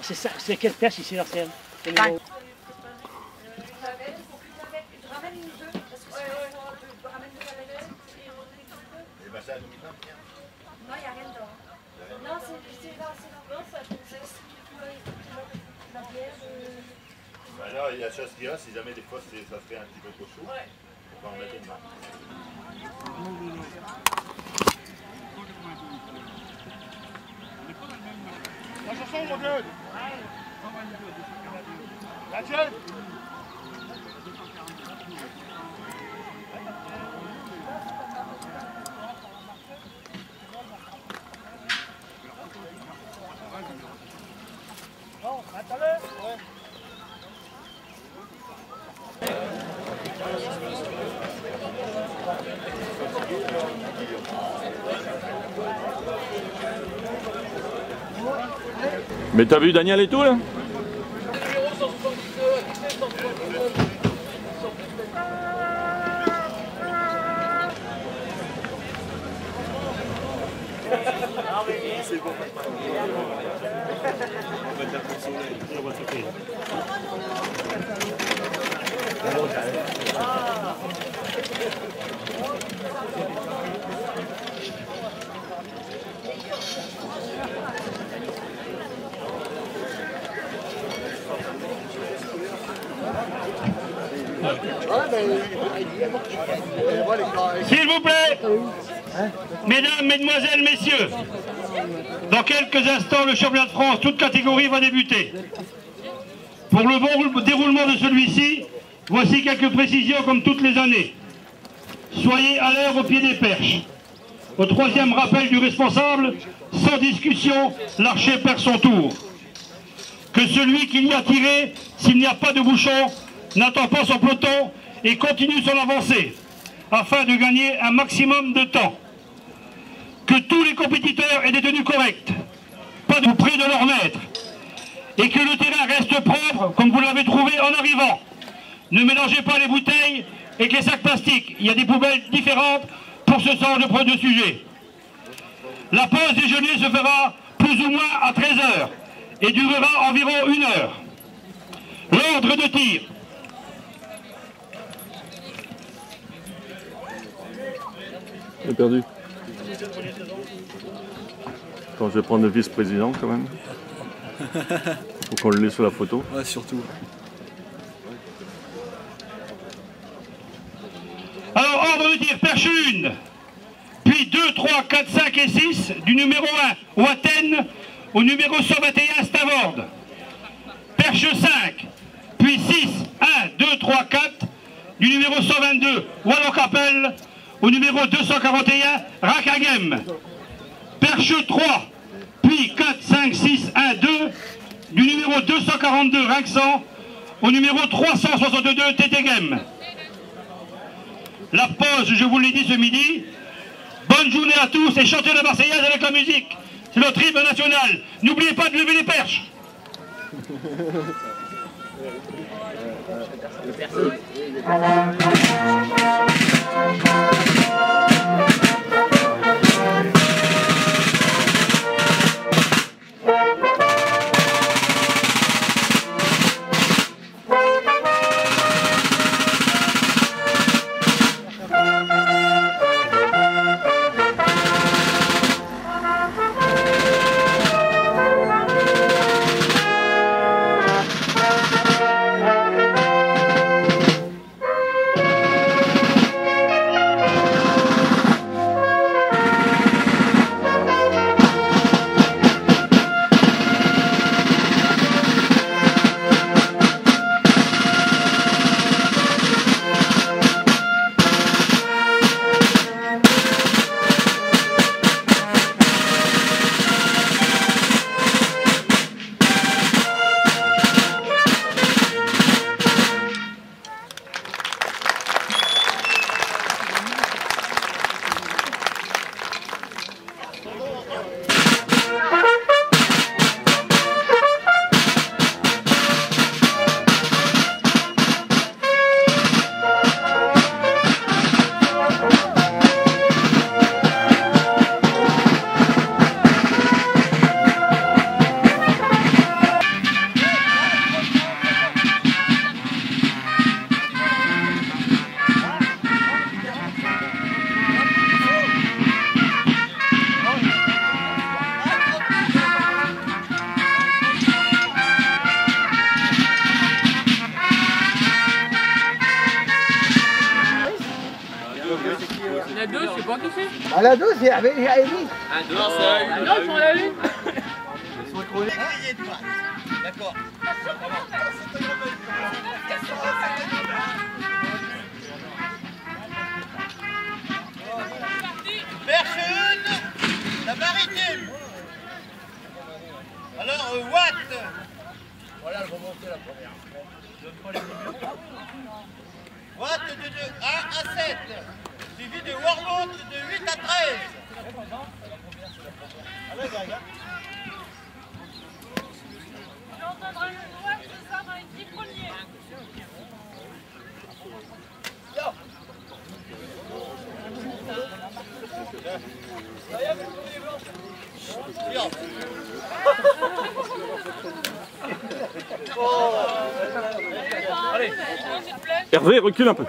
C'est ça, c'est quelle perche ici, l'ancienne? Non, il n'y a rien dedans. Non, c'est là, c'est là. La bière. Ben là, il y a la chose qu'il y a, si jamais des fois ça fait un petit peu trop chaud, on va en mettre dedans. La chanson, mon Claude. La tienne. Bon, attends-le. Ouais. Mais t'as vu Daniel et tout là? C'est bon. S'il vous plaît, mesdames, mesdemoiselles, messieurs, dans quelques instants, le championnat de France, toute catégorie, va débuter. Pour le bon déroulement de celui-ci, voici quelques précisions comme toutes les années. Soyez à l'heure au pied des perches. Au troisième rappel du responsable, sans discussion, l'archer perd son tour. Que celui qui y a tiré, s'il n'y a pas de bouchon, n'attend pas son peloton et continue son avancée, afin de gagner un maximum de temps. Que tous les compétiteurs aient des tenues correctes, pas de près de leur maître, et que le terrain reste propre comme vous l'avez trouvé en arrivant. Ne mélangez pas les bouteilles et les sacs plastiques, il y a des poubelles différentes pour ce genre de sujet. La pause déjeuner se fera plus ou moins à 13 h et durera environ 1 heure. L'ordre de tir. J'ai perdu. Attends, je vais prendre le vice-président quand même. Faut qu'on le laisse sur la photo. Ouais, surtout. Alors, ordre de tir, perche 1, puis 2, 3, 4, 5 et 6, du numéro 1 Ouaten au numéro 121 Stavord. Perche 5, puis 6, 1, 2, 3, 4, du numéro 122 Wallon-Capelle au numéro 241 Rakagem. Perche 3, puis 4, 5, 6, 1, 2, du numéro 242 Rinxan au numéro 362 Tétégem. La pause, je vous l'ai dit ce midi. Bonne journée à tous et chantez la Marseillaise avec la musique. C'est notre hymne national. N'oubliez pas de lever les perches. À la 12, il y avait dit. Un dehors, c'est la une. Non, ils font la une. D'accord. Perche une, la maritime. Alors, Watt. Voilà, je vais monter la première. Watt de 1 à 7. Suivi de Warmont de 8 à 13. Allez, gars. Tu entendras le Watt ce soir dans les 10 premiers. Hervé, recule un peu.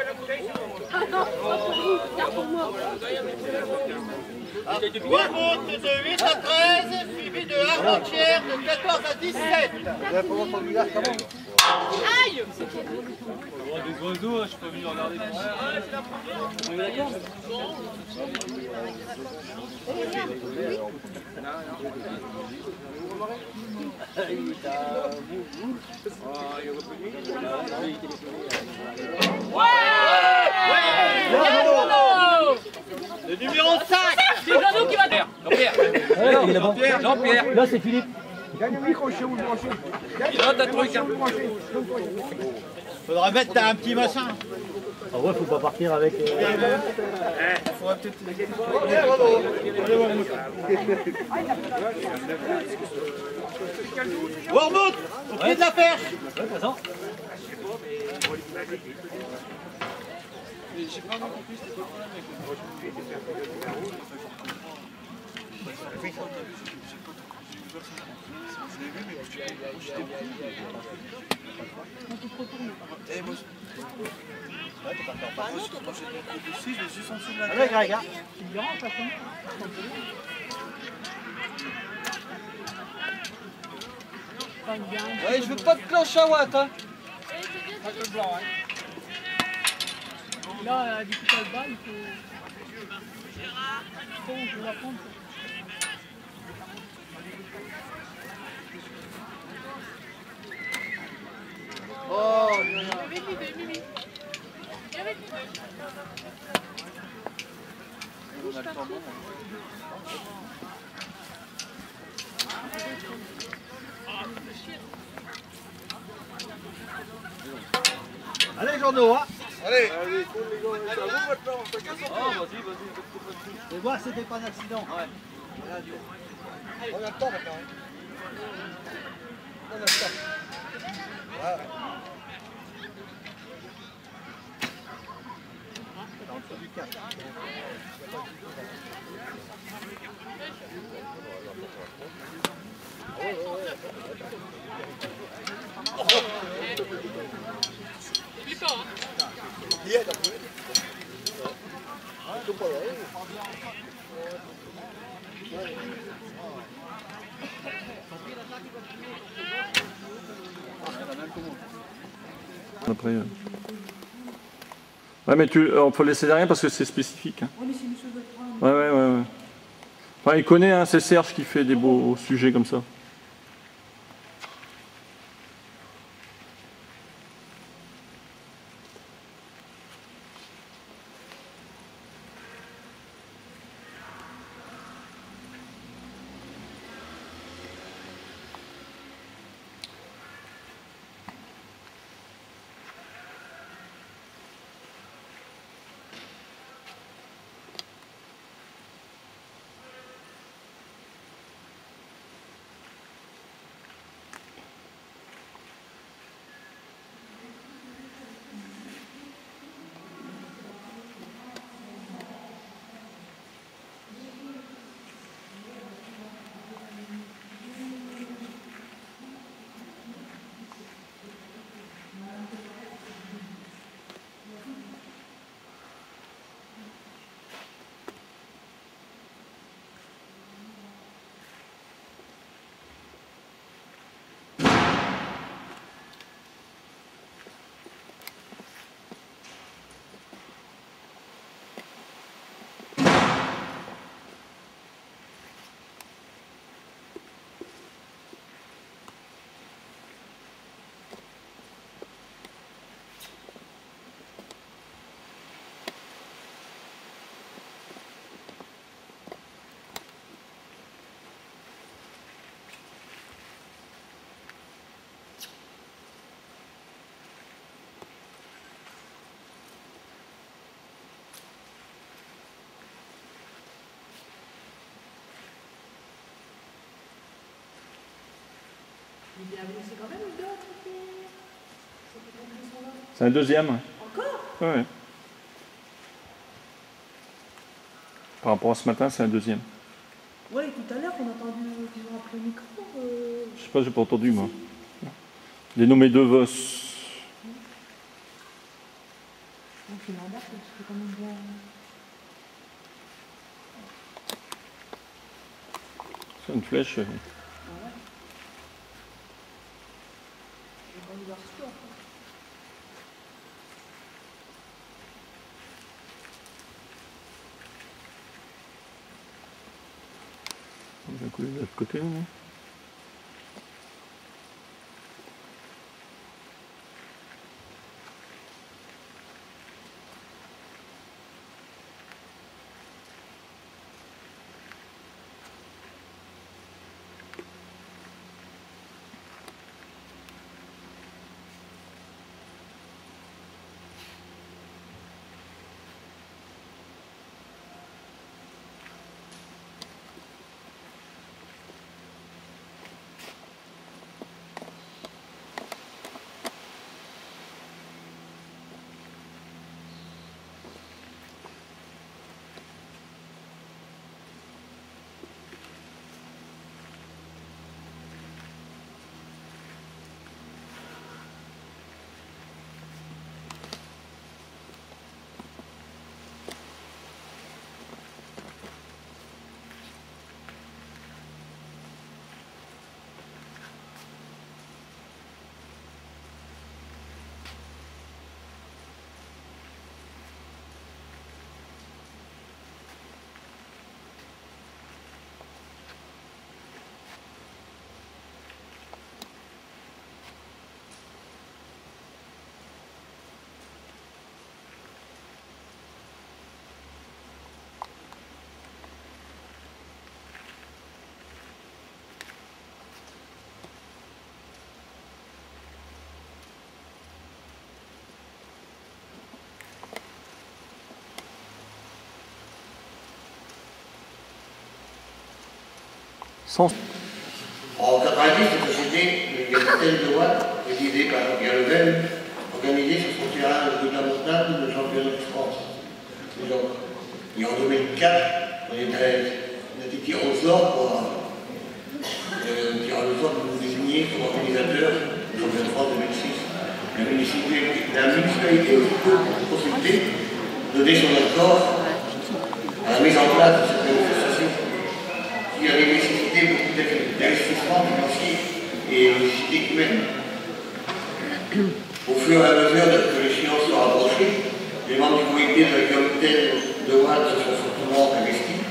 Warmont de 8 à 13, suivi de Armentières de 14 à 17. Aïe! Des oiseaux, je peux venir regarder. Le numéro 5. C'est Jeannot qui va faire. Jean-Pierre. Jean-Pierre. Là, c'est Philippe. Gagne le micro chez vous, branchez. Note un truc. Faudra mettre un petit machin. Ah ouais, faut pas partir avec. Warmont, au pied de la perche. Allez, Greg. Ouais, je veux pas de cloche à Watt. Hein. Là, du coup, t'as le bas, il faut. Je vais la prendre. Oh, allez, Jean-No, hein. Allez. Je vais voir si c'était pas un accident. On a le temps maintenant. On a le temps. Voilà. Après, ouais, mais on peut laisser derrière parce que c'est spécifique. Hein. Ouais. Enfin, il connaît, hein, c'est Serge qui fait des beaux sujets comme ça. C'est un deuxième. Encore? Ouais. Par rapport à ce matin, c'est un deuxième. Oui, tout à l'heure, on a entendu qu'ils ont appelé le micro. Je sais pas, j'ai pas entendu moi. Dénommé De Vos. Donc il embarque, c'est quand même bien. C'est une flèche. On va couler de l'autre côté, non? Sans... En 90, cette société, le capitaine de Watt, présidé par Pierre Level, organisé sur son terrain départemental le championnat de France. Et en 2004, on était tiré au sort pour nous désigner comme organisateur du championnat de France 2006. La municipalité est aussi consultée, donner son accord à la mise en place de cette manifestation qui a nécessité beaucoup d'investissements financiers et logistiques humaines. Au fur et à mesure que l'échéance se rapprochait, les membres du comité de la capitaine de Watt se sont fortement investis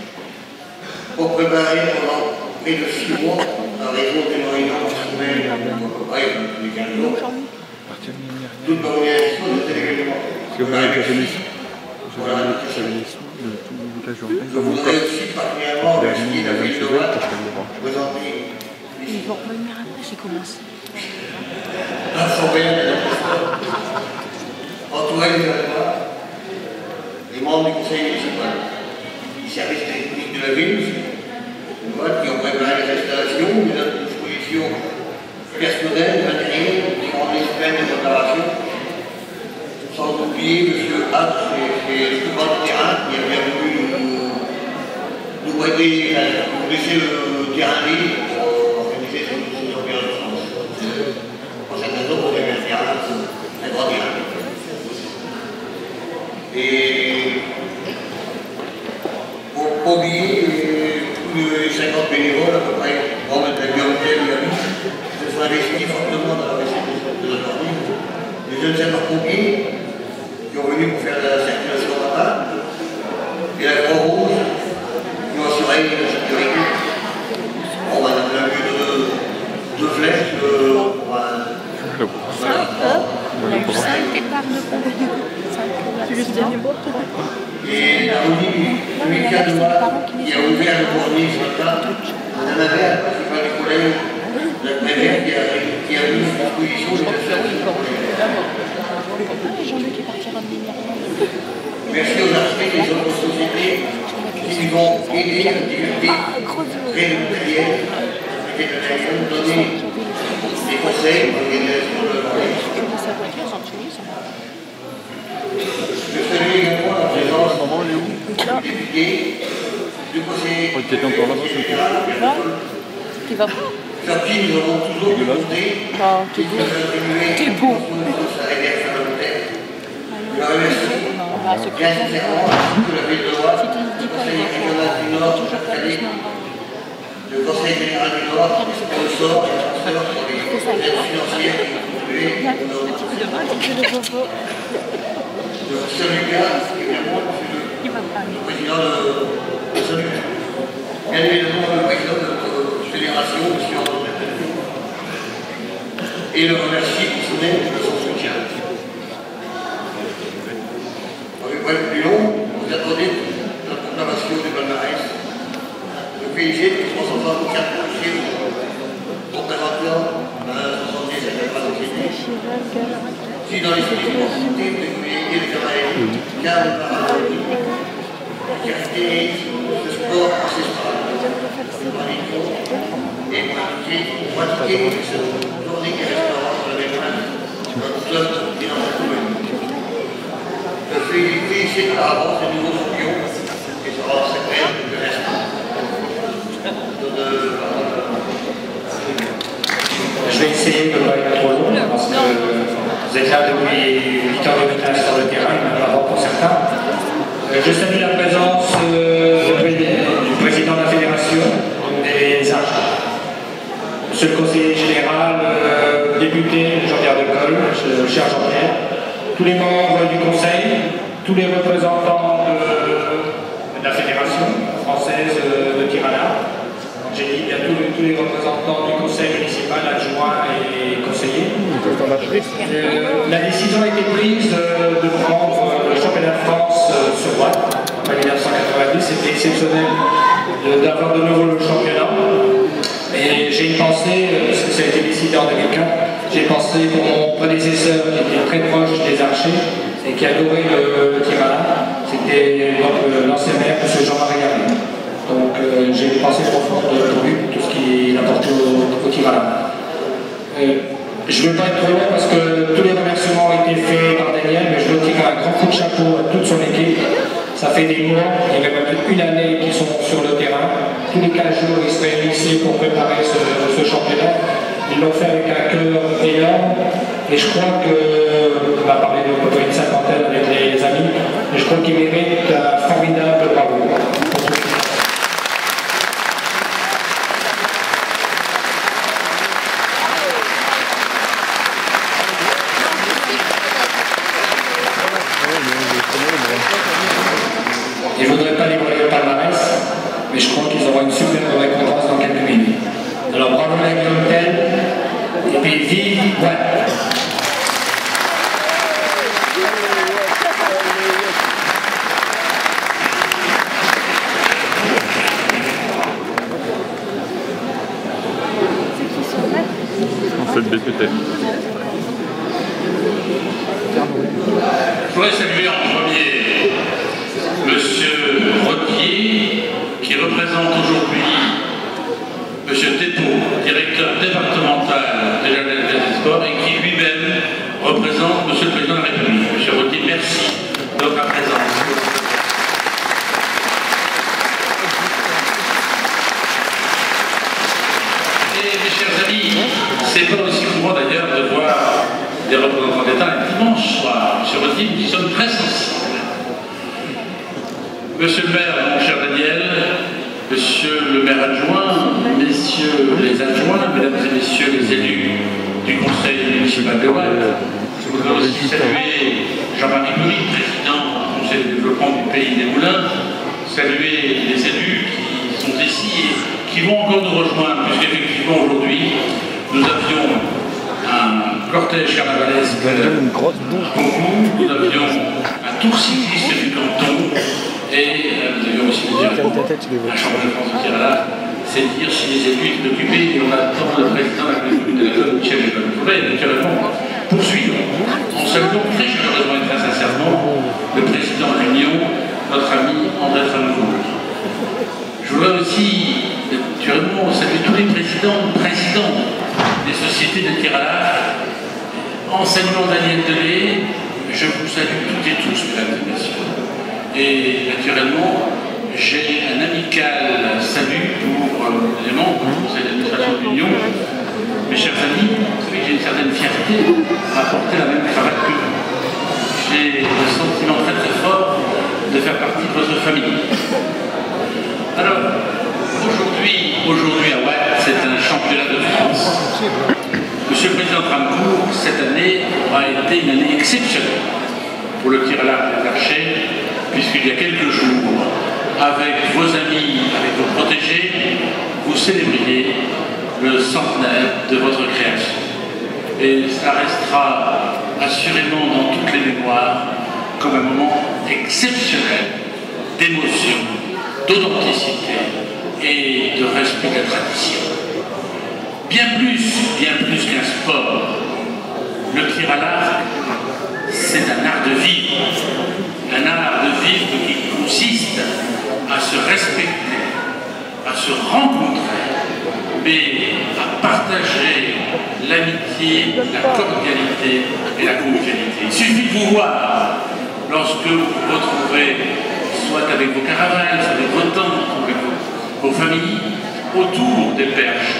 pour préparer pendant près de 6 mois la raison des réunions semaines à peu près les 15 jours. Toute l'organisation de cet événement. Je voudrais aussi particulièrement remercier la ville de Watt pour présenter Ils vont revenir après, j'ai commencé. l'Assemblée d'administration, entouré des adjoints, les membres du conseil municipal, les services techniques de la ville, de Watt qui ont préparé les installations, les autres dispositions personnelles, matérielles, durant les semaines de préparation. Sans oublier M. Hatt et le commandant de terrain qui a bien voulu nous prêter, nous laisser le terrain libre pour organiser ces championnats de France. Pour cette raison, on avait un terrain, un grand terrain. Et pour ne pas oublier tous les 50 bénévoles à peu près, pour mettre la clientèle et amis, se sont investis fortement dans la réception de notre organisme. Les jeunes sapeurs-pompiers qui ont venu pour faire la circulation matin, et la Croix-Rouge qui ont assuré la sécurité. Bon, on a vu deux flèches, voilà. Et la Rony, le cas de Watt, qui a ouvert le fournier ce matin, on en avait un principal des collègues, la préfère qui a mis à disposition des installations. Jean-Luc est parti ramener Myriam. Merci aux architectes des autres sociétés qui nous ont aidés à développer près de matériel, donner des conseils d'organisation de la journée. Je salue également la présence du député, du conseiller sur qui nous avons toujours compté qu'il nous a attribué une contribution à sa réserve parlementaire. Je remercie bien sincèrement de la ville de Rouen, le conseil régional du Nord, Calais, le conseil général du Nord, et au sort et transfert pour les aides financières qui ont contribué à notre. Je vous salue bien, évidemment, le président de Salut. Bien évidemment, le président de notre fédération, M. André Bertel. Et le remercie pour son soutien. Avec moi plus long, vous attendez la proclamation du palmarès. Je félicite les 364 marchés représentant 70 à 80 sociétés. Si dans les sportifs, vous voyez les cavaliers, car le paralympique, caractérise le sport ancestral, et pratiquer ce journée et restaurant dans la même main, dans le club et dans la commune. Je félicite par avance les nouveaux champions, et ça rend sacré le reste. Je vais essayer de ne pas être trop long, parce que vous êtes là depuis 8h30 sur le terrain, même avant pour certains. Je salue la présence du président de la fédération des archers. Monsieur le conseiller général, député Jean-Pierre Decolle, cher Jean-Pierre, tous les membres du conseil, tous les représentants de la fédération française de tir à l'arc. J'ai dit bien tous les représentants du conseil municipal, adjoints et conseillers. La décision a été prise de prendre le championnat de France sur Rouen en 1990. C'était exceptionnel d'avoir de nouveau le championnat. Et j'ai une pensée, parce que ça a été décidé en 2004, j'ai pensé pour mon prédécesseur qui était très proche des archers et qui adorait le tir à l'arc. C'était l'ancien maire, M. Jean-Marie Garnier. Donc j'ai une pensée profonde pour lui, tout ce qu'il apporte au tir à l'arc. Je ne veux pas être trop long parce que tous les remerciements ont été faits par Daniel, mais je veux tirer un grand coup de chapeau à toute son équipe. Ça fait des mois, il y a même une année qu'ils sont sur le terrain. Tous les 15 jours, ils se réunissaient pour préparer ce championnat. Ils l'ont fait avec un cœur énorme. Et je crois que, on va parler d'une cinquantaine avec les amis, et je crois qu'ils méritent un formidable bravo. Et je ne voudrais pas dévoiler le palmarès, mais je crois qu'ils auront une superbe récompense dans quelques minutes. Alors bravo la Guillaume Tell, et puis vive, ouais. C'est le député. Je voudrais saluer en premier Monsieur Rodier, qui représente aujourd'hui Monsieur Thépeau, directeur départemental de la des sports, et qui lui-même représente Monsieur le Président de la République. Monsieur Rodier, merci de votre présence. Et mes chers amis, c'est pas aussi courant d'ailleurs de voir des représentants d'État un dimanche soir. Monsieur Rodier, nous y sommes très sensibles. Monsieur le maire, mon cher Daniel, monsieur le maire adjoint, messieurs les adjoints, mesdames et messieurs les élus du conseil municipal de Rouen, je voudrais aussi saluer Jean-Marie Louis, président du conseil de développement du Pays des Moulins, saluer les élus qui sont ici et qui vont encore nous rejoindre, puisqu'effectivement aujourd'hui, nous avions un cortège carnavalesque concours, nous avions un tour cycliste du canton, et nous avions aussi le directeur un championnat de France de tir à l'arc. C'est dire si les élus étaient occupés et on attend le président de la République de la Commune, Michel Lévesque. Je voudrais naturellement poursuivre en saluant très chaleureusement et très sincèrement le président de l'Union, notre ami André Francourt. Je voudrais aussi naturellement saluer tous les présidents des sociétés société de tir à l'arc. En saluant Daniel Delay, je vous salue toutes et tous, mesdames et messieurs. Et naturellement, j'ai un amical salut pour les membres du conseil d'administration de l'Union. Mes chers amis, vous savez que j'ai une certaine fierté à porter la même cravate que vous. J'ai le sentiment très très fort de faire partie de votre famille. Alors, aujourd'hui à Watt, c'est un championnat de France. Monsieur le Président Tramcourt, cette année aura été une année exceptionnelle pour le tir à l'arc des archers, puisqu'il y a quelques jours, avec vos amis, avec vos protégés, vous célébriez le centenaire de votre création. Et ça restera assurément dans toutes les mémoires comme un moment exceptionnel d'émotion, d'authenticité et de respect de la tradition. Bien plus qu'un sport, le tir à l'arc, c'est un art de vivre. Un art de vivre qui consiste à se respecter, à se rencontrer, mais à partager l'amitié, la cordialité et la convivialité. Il suffit de vous voir lorsque vous vous retrouvez, soit avec vos caravanes, soit avec vos tantes, avec vos familles, autour des perches,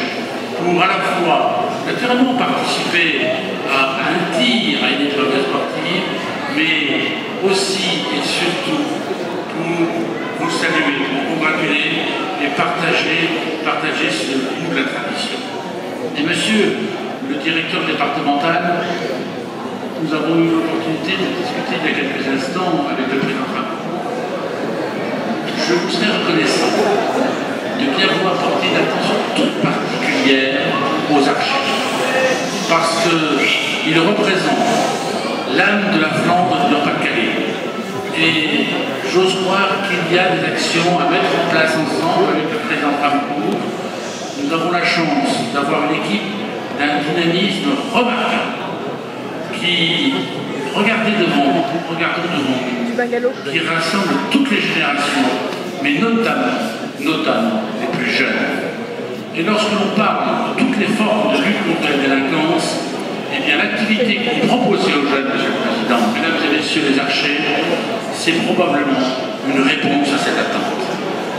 pour à la fois naturellement participer à un tir, à une épreuve sportive, mais aussi et surtout pour vous saluer, pour vous congratuler et partager ce goût de la tradition. Et monsieur le directeur départemental, nous avons eu l'opportunité de discuter il y a quelques instants avec le président Tramcourt. Je vous serais reconnaissant de bien vous apporter une attention toute particulière aux archers, parce qu'ils représentent l'âme de la Flandre de Pas-de-Calais. Et j'ose croire qu'il y a des actions à mettre en place ensemble avec le président Tramcourt. Nous avons la chance d'avoir une équipe d'un dynamisme remarquable qui, regardez devant nous, qui rassemble toutes les générations, mais notamment les plus jeunes. Et lorsque l'on parle de toutes les formes de lutte contre la délinquance, eh bien l'activité que vous proposez aux jeunes, Monsieur le Président, mesdames et messieurs les archers, c'est probablement une réponse à cette attente.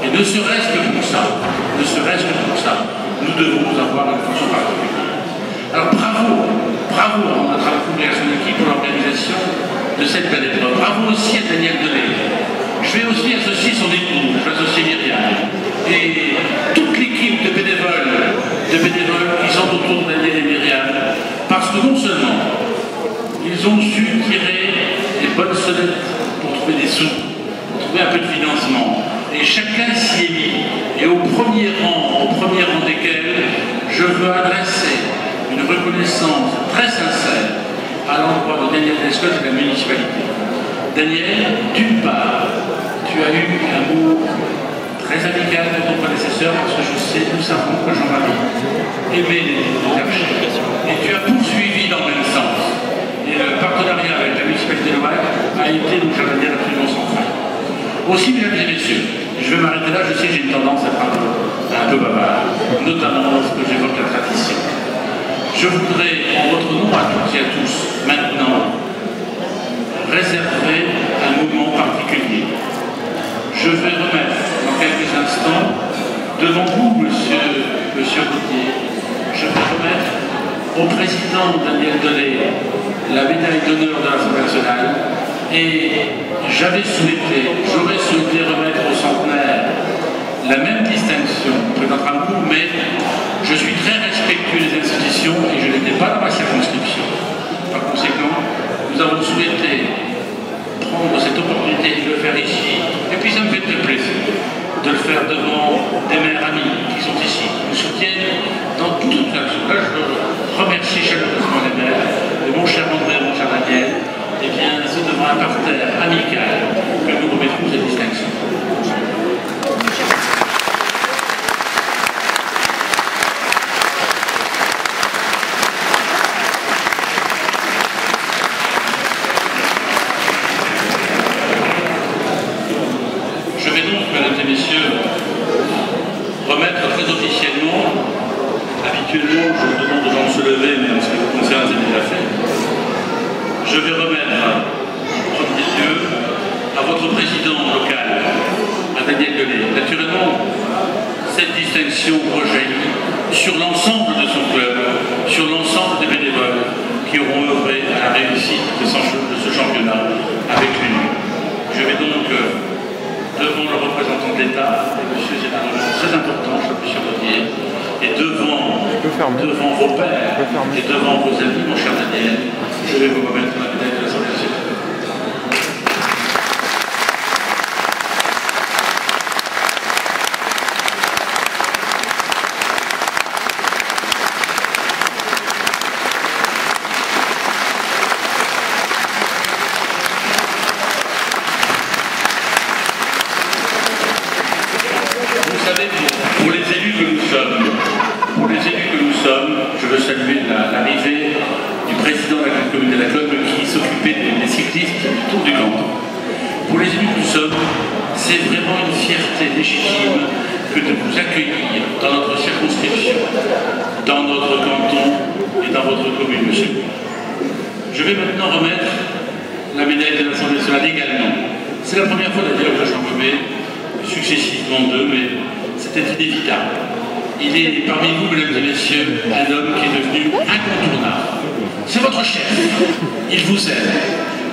Et ne serait-ce que pour ça, nous devons avoir une fonction particulière. Alors bravo à notre Tramcourt et à son équipe pour l'organisation de cette belle épreuve. Bravo aussi à Daniel Delay. Je vais aussi associer son époux, je vais associer Myriam. Et toute l'équipe de bénévoles qui sont autour de Daniel et Myriam, parce que non seulement ils ont su tirer des bonnes sonnettes pour trouver des sous, pour trouver un peu de financement, et chacun s'y est mis, et au premier rang desquels je veux adresser une reconnaissance très sincère à l'endroit de Daniel Lescott et de la municipalité. Daniel, d'une part, tu as eu un mot très amical de ton prédécesseur, parce que nous savons que Jean-Marie aimait les archers. Et tu as poursuivi dans le même sens. Et le partenariat avec la municipalité de Watt a été, donc je vais dire, absolument sans faille. Aussi, mesdames et messieurs, je vais m'arrêter là, je sais que j'ai une tendance à être un peu bavard, notamment lorsque j'évoque la tradition. Je voudrais, en votre nom à toutes et à tous, maintenant, réserver un moment particulier. Je vais remettre dans quelques instants, devant vous, monsieur Gauthier, je vais remettre au président Daniel Delay la médaille d'honneur de l'Assemblée nationale, et j'aurais souhaité remettre au centenaire la même distinction que notre Tramcourt, mais je suis très respectueux des institutions et je n'étais pas dans ma circonscription. Par conséquent, nous avons souhaité prendre cette opportunité de le faire ici, et puis ça me fait très plaisir de le faire devant des maires amis qui sont ici, qui nous soutiennent dans toute l'action. Là, je remercie chaleureusement les maires, et mon cher André, mon cher Daniel, et bien c'est devant un parterre amical que nous remettrons cette distinction. Je vais donc, mesdames et messieurs, remettre très officiellement, habituellement, je demande aux gens de se lever, mais en ce qui vous concerne, c'est déjà fait. Je vais remettre en premier lieu à votre président local, à Daniel Delay. Naturellement, cette distinction rejaillit sur l'ensemble de son club, sur l'ensemble des bénévoles qui auront œuvré à la réussite de ce championnat avec lui. Je vais donc, devant le représentant de l'État, et monsieur, c'est un moment très important, je peux le dire, et devant vos pères et devant vos amis, mon cher Daniel, je vais vous remettre la médaille de l'Assemblée nationale. Je veux saluer l'arrivée du président de la communauté de la club qui s'occupait des cyclistes du Tour du Canton. Pour les élus que nous sommes, c'est vraiment une fierté légitime que de vous accueillir dans notre circonscription, dans notre canton et dans votre commune, monsieur. Je vais maintenant remettre la médaille de l'Assemblée nationale également. C'est la première fois d'ailleurs que j'en remets successivement deux, mais c'était inévitable. Il est parmi vous, mesdames et messieurs, un homme qui est devenu incontournable. C'est votre chef. Il vous aime,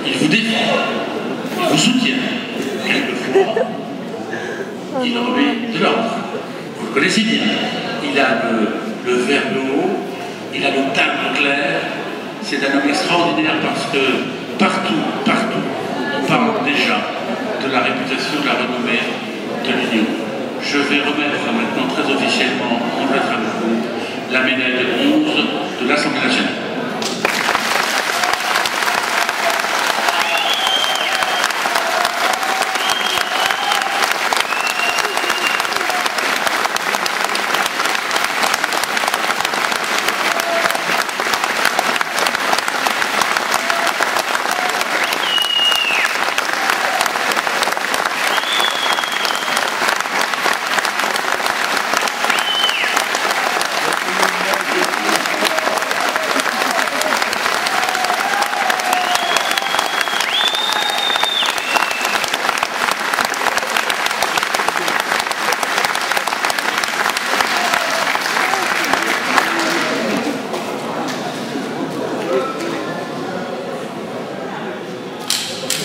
il vous défend, il vous soutient. Quelquefois, il remet de l'ordre. Vous le connaissez bien. Il a le verbe haut, il a le timbre clair. C'est un homme extraordinaire parce que partout, on parle déjà de la réputation, de la renommée de l'Union. Je vais remettre maintenant très officiellement, en lettres à vous, la médaille de bronze de l'Assemblée nationale.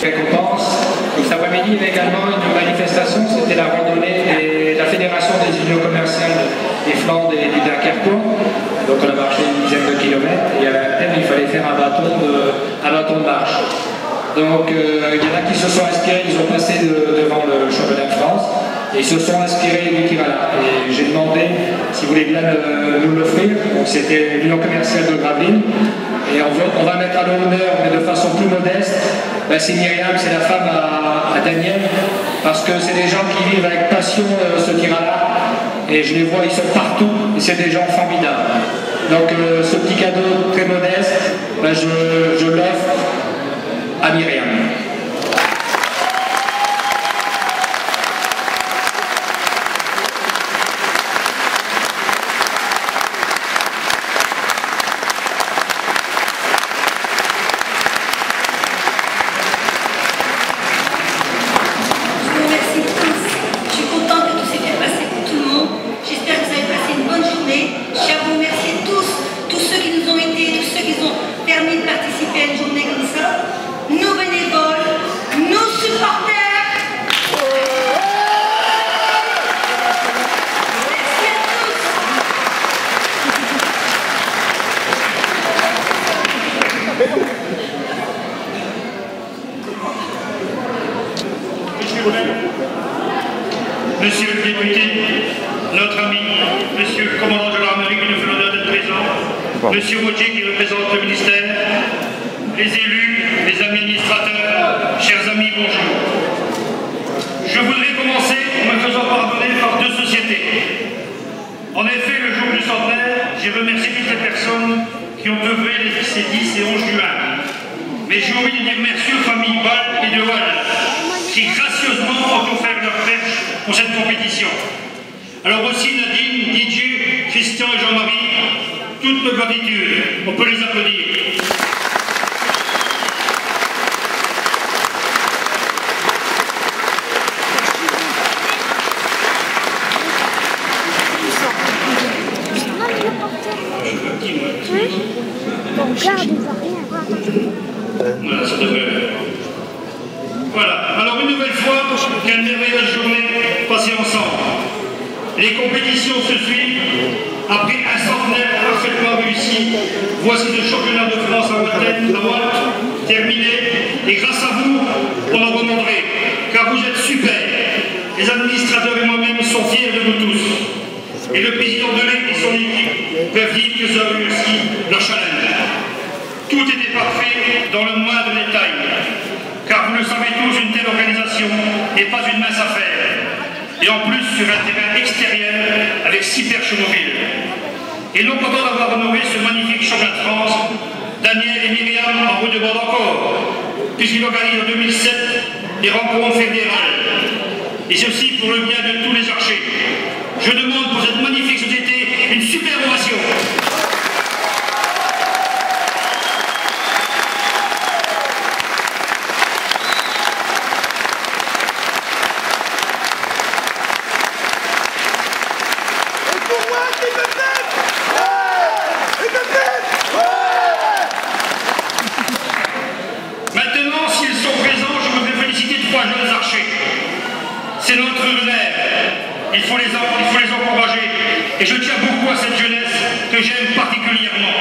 Récompense. Cet après-midi, il y avait également une manifestation, c'était la randonnée de la Fédération des unions commerciales des Flandres et du Dunkerquois. Donc on a marché une dizaine de kilomètres et à la thème, il fallait faire un bâton de marche. Donc il y en a qui se sont inspirés, ils ont passé devant le championnat de France et ils se sont inspirés du tir à l'arc. Et j'ai demandé si vous voulez bien nous l'offrir. Donc c'était l'union commerciale de Gravelines. Et on va mettre à l'honneur, mais de façon plus modeste, c'est Myriam, c'est la femme à Daniel, parce que c'est des gens qui vivent avec passion ce tir à l'arc, et je les vois, ils sont partout, et c'est des gens formidables. Donc ce petit cadeau très modeste, je l'offre à Myriam. Monsieur le député, notre ami, monsieur le commandant de gendarmerie qui nous fait l'honneur d'être présent, monsieur Wautier qui représente le ministère, les élus, les administrateurs, chers amis, bonjour. Je voudrais commencer en me faisant pardonner par deux sociétés. En effet, le jour du centenaire, j'ai remercié toutes les personnes qui ont œuvré ces 10 et 11 juin. Mais j'ai oublié de dire merci aux familles Ball et de Wall, qui gracieusement ont offert leur perche pour cette compétition. Alors aussi Nadine, Didier, Christian et Jean-Marie, tous Toute notre gratitude, on peut les applaudir. Voilà, ça devrait. Voilà, alors une nouvelle fois, quelle merveilleuse journée passée ensemble. Les compétitions se suivent. Après un centenaire parfaitement réussi, voici le championnat de France à Watt terminé. Et grâce à vous, on en remonterait, car vous êtes super. Les administrateurs et moi-même sont fiers de vous tous. Et le président Delay et son équipe peuvent dire que vous avez réussi leur challenge. Tout était parfait dans le moindre détail, car vous le savez tous, une telle organisation n'est pas une mince affaire. Et en plus sur un terrain extérieur avec 6 perches mobiles. Et non content d'avoir honoré ce magnifique championnat de France, Daniel et Myriam en route de bord encore, puisqu'ils organisent en 2007 des rencontres fédérales. Et ceci pour le bien de tous les archers. Je demande pour cette magnifique société une super ovation. Maintenant, s'ils sont présents, je voudrais féliciter 3 jeunes archers. C'est notre relève. Il faut les encourager. Et je tiens beaucoup à cette jeunesse que j'aime particulièrement.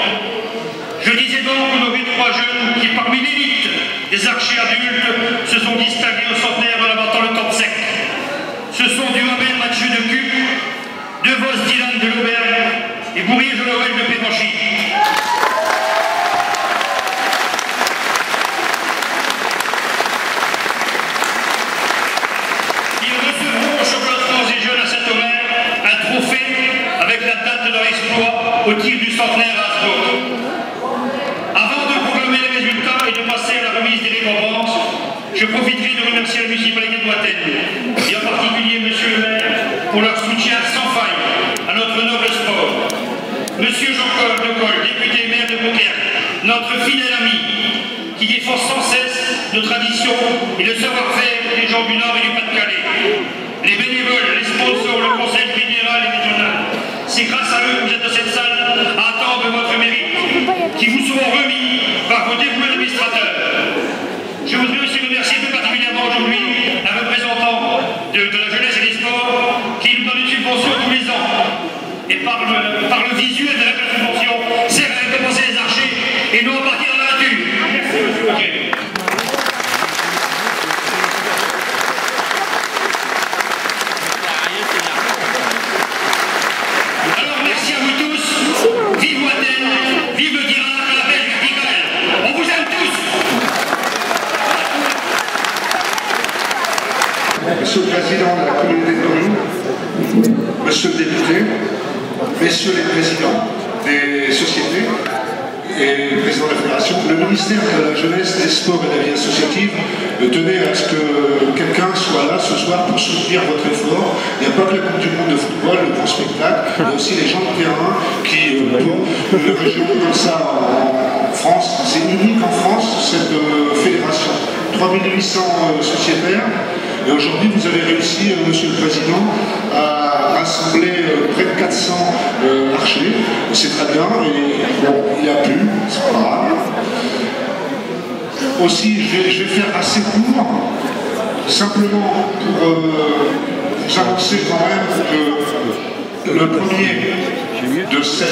Je disais donc qu'on aurait 3 jeunes qui, parmi l'élite des archers adultes, se sont distingués au centenaire en abattant le top sec. Ce sont Duhamel Mathieu de Cuc, De Vos Dylan de l'Aubergne et Bourrier Joël de Péranchy. Ils recevront au championnat de France des jeunes à Saint-Omer un trophée avec la date de leur exploit au titre du centenaire à Asbourg. Avant de proclamer les résultats et de passer à la remise des récompenses, je profiterai de remercier la municipalité de Watten, et en particulier Monsieur le maire, pour leur soutien sans faille à notre noble sport. Monsieur Jean-Claude Lecoll, député et maire de Beaucaire, notre fidèle ami, qui défend sans cesse nos traditions et le savoir-faire des gens du Nord et du Pas-de-Calais. Les bénévoles, les sponsors, le conseil fédéral et régional, c'est grâce à eux que vous êtes dans cette salle à attendre votre mérite, qui vous seront remis par vos dévoués administrateurs. Je voudrais aussi remercier plus particulièrement aujourd'hui un représentant de la jeunesse et des sports qui nous donne une subvention tous les ans. Et par le visuel de la subvention, sert à récompenser les archers et nous repartir dans la nature. Merci, monsieur Auger. Alors merci à vous tous. Vive Watten, vive le Guérin, à la pêche verticale. On vous aime tous. Monsieur le Président de la communauté de communes, Monsieur le député, Messieurs les présidents des sociétés et le président de la fédération, le ministère de la Jeunesse, des Sports et de la vie associative tenait à ce que quelqu'un soit là ce soir pour soutenir votre effort. Il n'y a pas que la Coupe du Monde de football, le grand spectacle, il y a aussi les gens de terrain qui, pour une région comme ça en France, c'est unique en France, cette fédération. 3800 sociétaires. Et aujourd'hui, vous avez réussi, Monsieur le Président, à rassembler près de 400 archers. C'est très bien, et bon, il a plu, c'est pas grave. Aussi, je vais faire assez court, simplement pour vous annoncer quand même que le premier de ce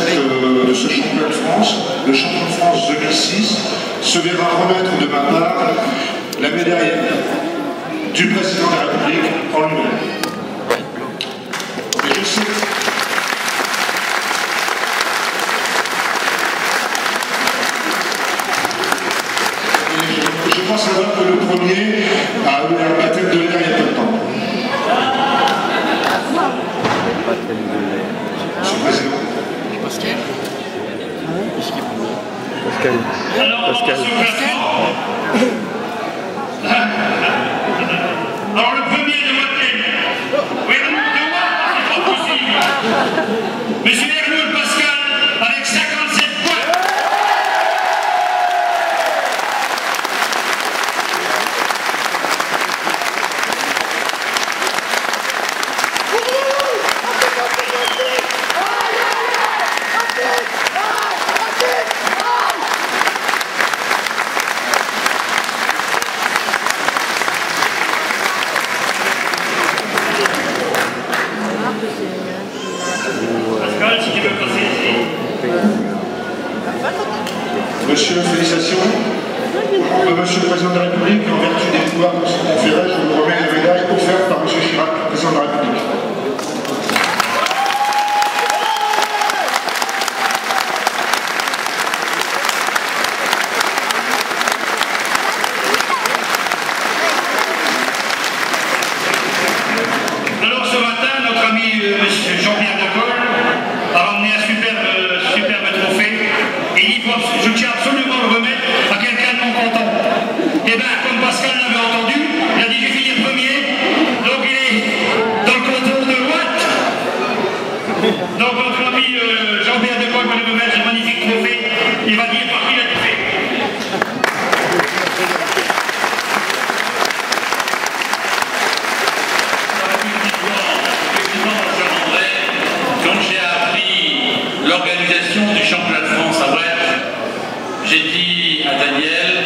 championnat de France, le champion de France 2006, se verra remettre de ma part la médaille du président de la République en lui-même. Et je sais... Je pense savoir que le premier a eu la tête de l'air il y a peu de temps. Monsieur le Président. Pascal. Alors le premier de Watten, oui, c'est pas possible. Monsieur Hernoul Pascal, avec 57 Monsieur, félicitations. Monsieur le Président de la République, en vertu des pouvoirs qui sont conférés, je vous remets la médaille offerte par Monsieur Chirac, Président de la République. Alors ce matin, notre ami monsieur Jean-Pierre Decol a ramené un superbe trophée et il dit je tiens absolument à le remettre à quelqu'un de mon canton. Et bien, comme Pascal l'avait entendu, il a dit j'ai fini premier, donc il est dans le canton de Ouatt. Donc notre ami Jean-Pierre Decol va lui remettre ce magnifique trophée, il va dire par qui il a été fait. Quand j'ai appris l'organisation du championnat de France à Brest, j'ai dit à Daniel,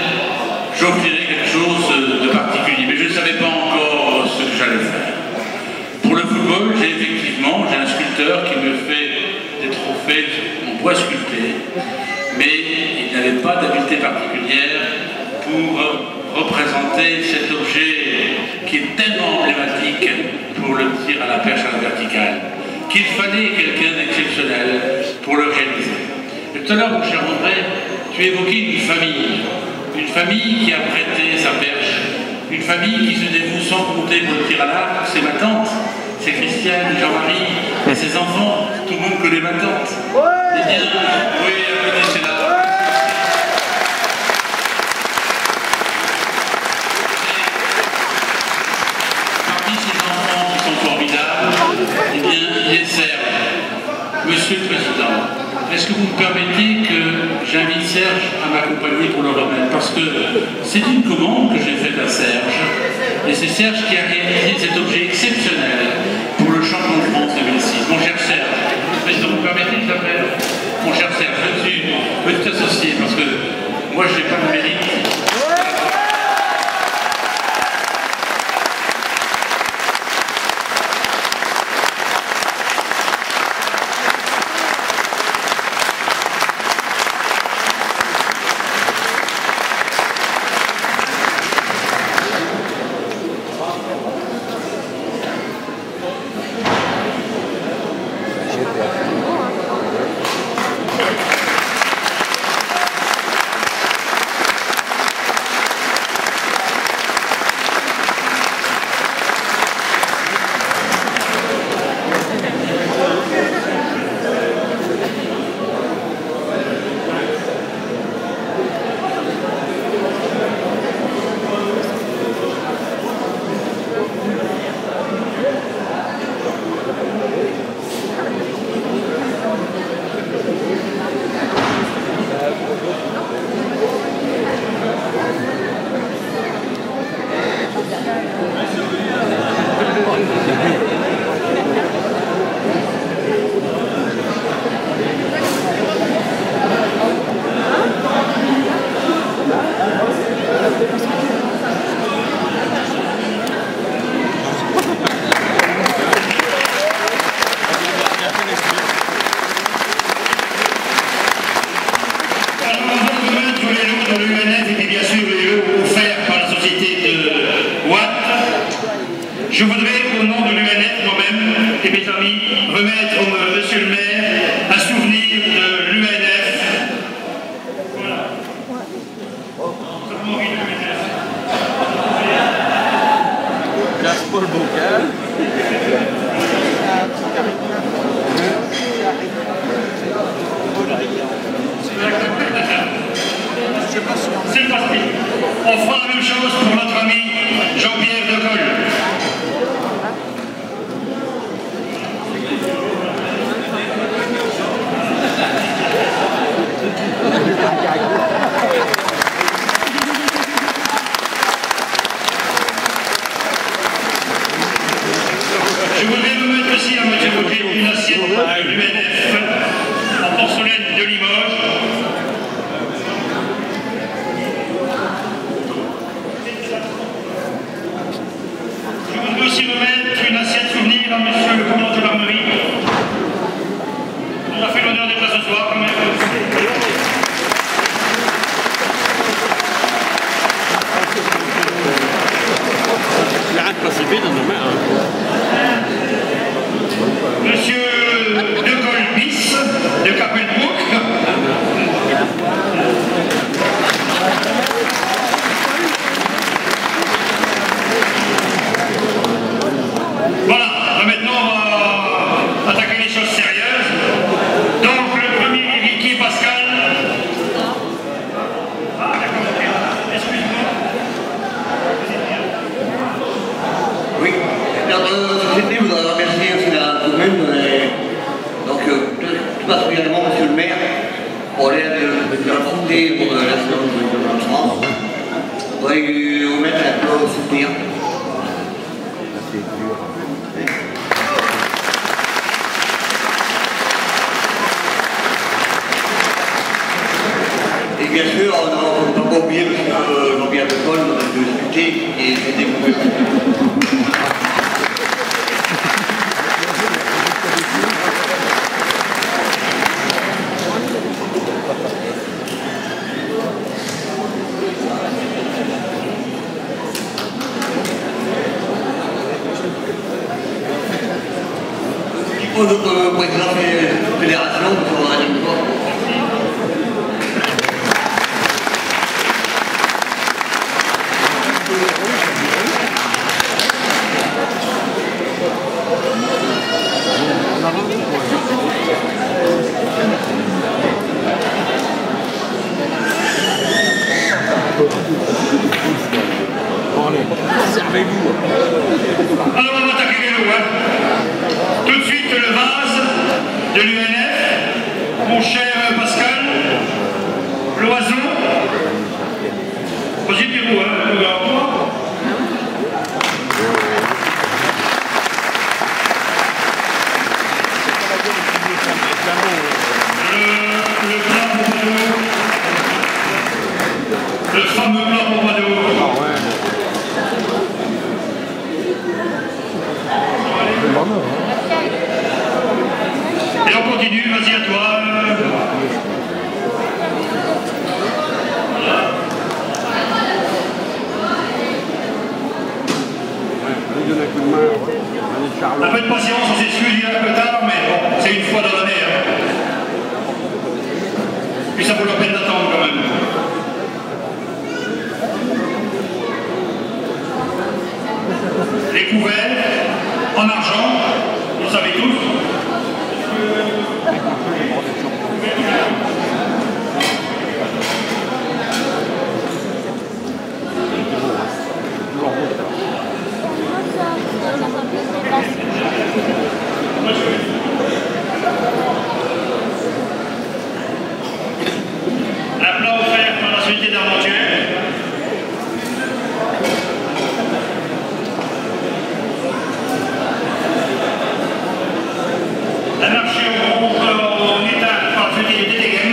j'offrirai quelque chose de particulier, mais je ne savais pas encore ce que j'allais faire. Pour le football, j'ai un sculpteur qui me fait des trophées en bois sculpté, mais il n'avait pas d'habileté particulière pour représenter cet objet qui est tellement emblématique pour le tir à la perche à la verticale, qu'il fallait quelqu'un d'exceptionnel pour le réaliser. Et tout à l'heure, mon cher André, tu évoquais une famille qui a prêté sa perche, une famille qui se dévoue sans compter pour le tir à l'arc. C'est ma tante, c'est Christiane, Jean-Marie, et ses enfants. Tout le monde connaît ma tante. Eh bien, oui, c'est là. Parmi ces enfants qui sont formidables, eh bien, ils les servent. Monsieur le Président, est-ce que vous me permettez que j'invite Serge à m'accompagner pour le remettre? Parce que c'est une commande que j'ai faite à Serge, et c'est Serge qui a réalisé cet objet exceptionnel pour le champion de France 2006. Mon cher Serge, Président, vous me permettez que j'appelle mon cher Serge, veux-tu t'associer? Parce que moi, je n'ai pas le mérite. Je voudrais, au nom de l'UNF, moi-même et mes amis, remettre au monsieur le maire un souvenir de l'UNF. Voilà. Nous avons envie de l'UNF. Lâche pas le bocal. C'est parti. On fera la même chose pour notre ami Jean-Pierre Decol. Je voudrais remettre aussi à M. Bocquet une assiette de l'UNF en porcelaine de Limoges. Je voudrais aussi remettre une assiette souvenir à M. le commandant de l'armerie. On a fait l'honneur d'être là ce soir quand même. pour l'aide de apporter pour la séance de France. On va lui remettre un peu au soutenir. Et bien sûr, on ne peut pas oublier M. Jean-Pierre de Paul de discuter et de découvrir. Notre président de fédération, M. Radimko. Servez-vous. Alors on va attaquer les loups. Tout de suite le vase de l'UNF, mon cher Pascal, l'oiseau. Posez-vous, le rapport. Le plat Pompadour. Le fameux plat Pompadour. Et on continue, vas-y à toi. Un peu de patience, on s'excuse, il est un peu tard, mais bon, c'est une fois dans l'année. Hein. Puis ça vaut la peine d'attendre quand même. Les couverts, en argent, vous le savez tous. Un plat offert par la Société d'Armentières. Un marché au groupe en état par la Société d'Edegem.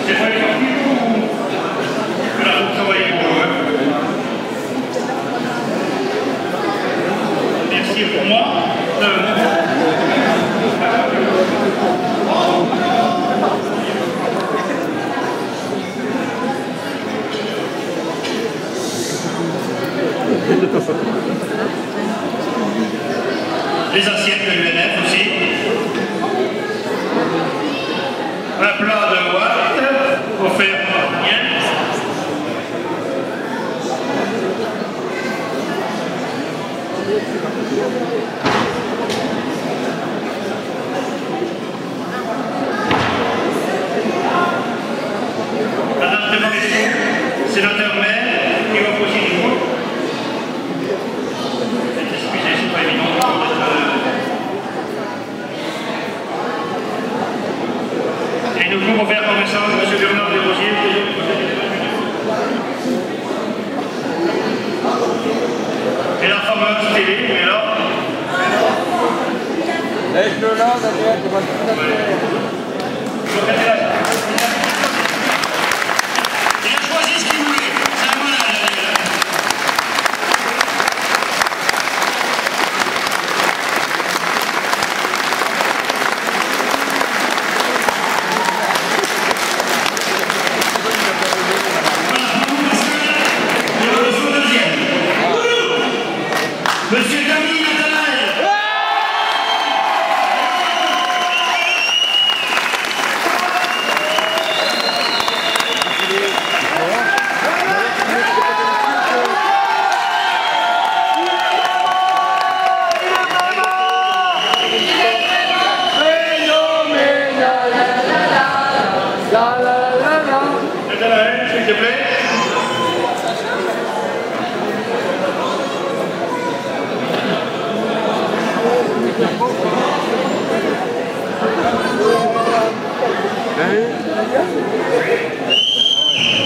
C'est pas les parties que la route travaille pour eux. Merci pour moi. Les assiettes de l'UNF aussi. Un plat de Watt offert par Rien. Madame de Maurice, sénateur maire, qui va aussi du groupe. Excusez, c'est pas évident. Et nous pouvons faire par message M. Bernard Desrosiers. Et la fameuse télé, mais là. Laisse-le là, Daniel, tu vas tout à fait. Il a choisi ce qu'il voulait. C'est un malade, Daniel. Monsieur Camille Nathanaël. Nathanaël, s'il te plaît. Hey.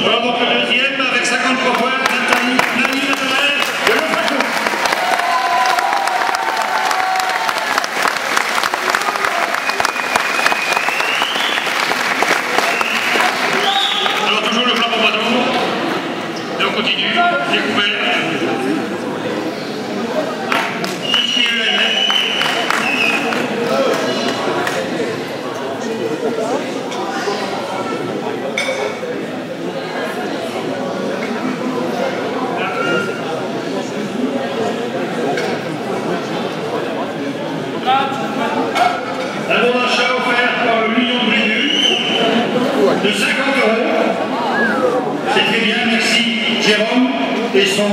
Voilà donc le deuxième avec 53 points, Nathalie Ladrel de l'Ofaco. Alors toujours le flambeau bateau. Et on continue, découvert. Un bon d'achat offert par le million de Bénu de 50 €. C'est très bien, merci Jérôme et son